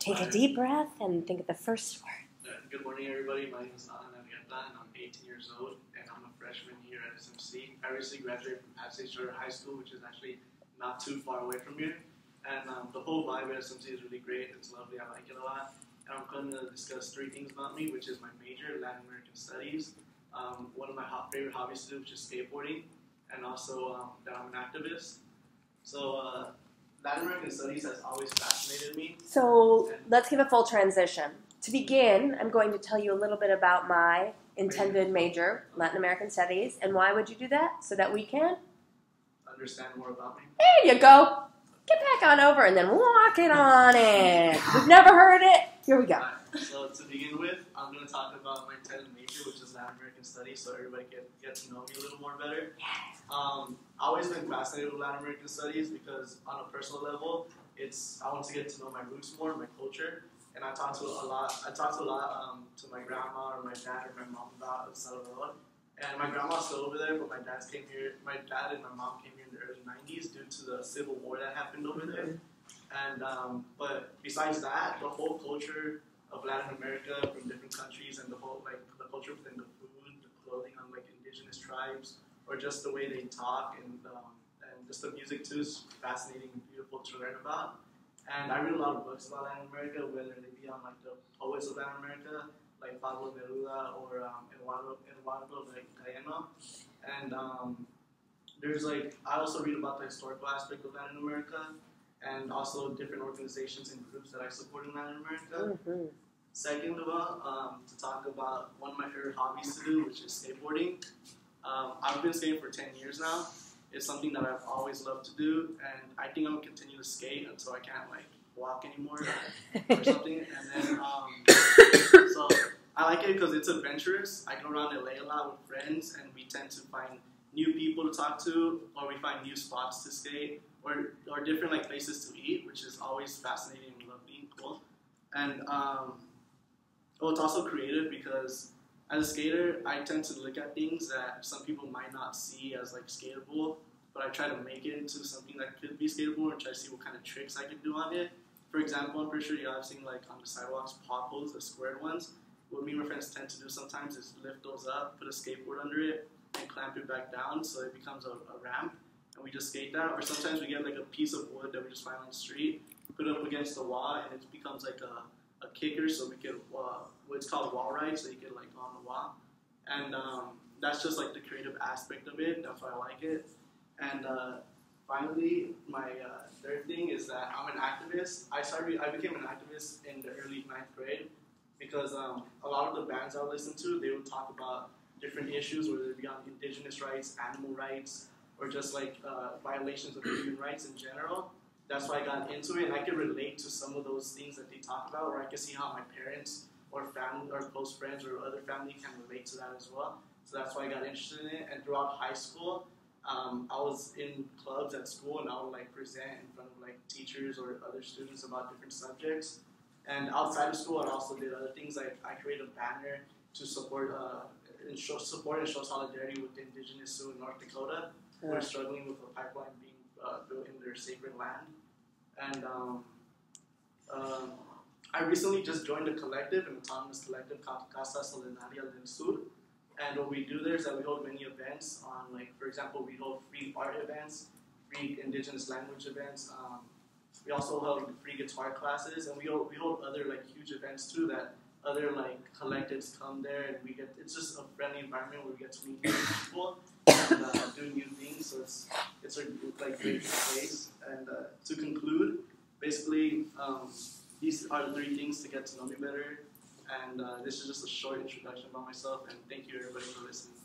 Take a deep breath and think of the first word. Good morning, everybody. My name is Alan Navigata, and I'm 18 years old, and I'm a freshman here at SMC. I recently graduated from App State Charter High School, which is actually not too far away from here. And the whole vibe at SMC is really great. It's lovely. I like it a lot. And I'm going to discuss 3 things about me, which is my major, Latin American Studies, one of my favorite hobbies to do, which is skateboarding, and also that I'm an activist. So Latin American Studies has always fascinated me. So let's give a full transition. To begin, I'm going to tell you a little bit about my intended major, Latin American Studies. And why would you do that? So that we can understand more about me. There you go. Get back on over and then walk it on in. We've never heard it. Here we go. Right. So to begin with, I'm going to talk about my intended major, which is Latin American Studies, so everybody can get to know me a little more better. I've always been fascinated with Latin American Studies because on a personal level, I want to get to know my roots more, my culture, and I talk to a lot to my grandma or my dad or my mom about El Salvador. And my grandma's still over there, but my dad and my mom came here in the early 90s due to the civil war that happened over there. And but besides that, the whole culture of Latin America from different countries and the whole the culture within the food, the clothing on indigenous tribes, or just the way they talk and just the music too is fascinating and beautiful to learn about. And I read a lot of books about Latin America, whether they be on the poets of Latin America, like Pablo Neruda or Eduardo Galeano. And I also read about the historical aspect of Latin America and also different organizations and groups that I support in Latin America. Mm-hmm. Second of all, to talk about one of my favorite hobbies to do, which is skateboarding. I've been skating for 10 years now. It's something that I've always loved to do, and I think I'm going to continue to skate until I can't walk anymore or something. And then, so I like it because it's adventurous. I go around LA a lot with friends, and we tend to find new people to talk to, or we find new spots to skate, or different places to eat, which is always fascinating and lovely and cool. And it's also creative because as a skater, I tend to look at things that some people might not see as skatable, but I try to make it into something that could be skatable and try to see what kind of tricks I can do on it. For example, I'm pretty sure you have seen on the sidewalks pothos, the squared ones. What me and my friends tend to do sometimes is lift those up, put a skateboard under it, and clamp it back down so it becomes a ramp, and we just skate that. Or sometimes we get a piece of wood that we just find on the street, put it up against the wall, and it becomes a kicker, so we can what's called wall ride, so you can on the wall. And that's just the creative aspect of it. That's why I like it. And finally, my third thing is that I'm an activist. I became an activist in the early 9th grade because a lot of the bands I would listen to, they would talk about different issues, whether it be on indigenous rights, animal rights, or just violations of human rights in general. That's why I got into it, and I can relate to some of those things that they talk about, or I can see how my parents or family or close friends or other family can relate to that as well. So that's why I got interested in it. And throughout high school, I was in clubs at school, and I would present in front of teachers or other students about different subjects. And outside of school, I also did other things. I created a banner to support and show solidarity with the indigenous Sioux in North Dakota who are struggling with a pipeline being built in their sacred land. And I recently just joined a collective, an autonomous collective called Casa Solidaria del Sur. And what we do there is that we hold many events on, for example, we hold free art events, free indigenous language events. We also hold free guitar classes, and we hold other huge events too that other collectives come there, and it's just a friendly environment where we get to meet new people and do new things. So it's a great place. And to conclude, basically, these are the 3 things to get to know me better. And this is just a short introduction about myself. And thank you everybody for listening.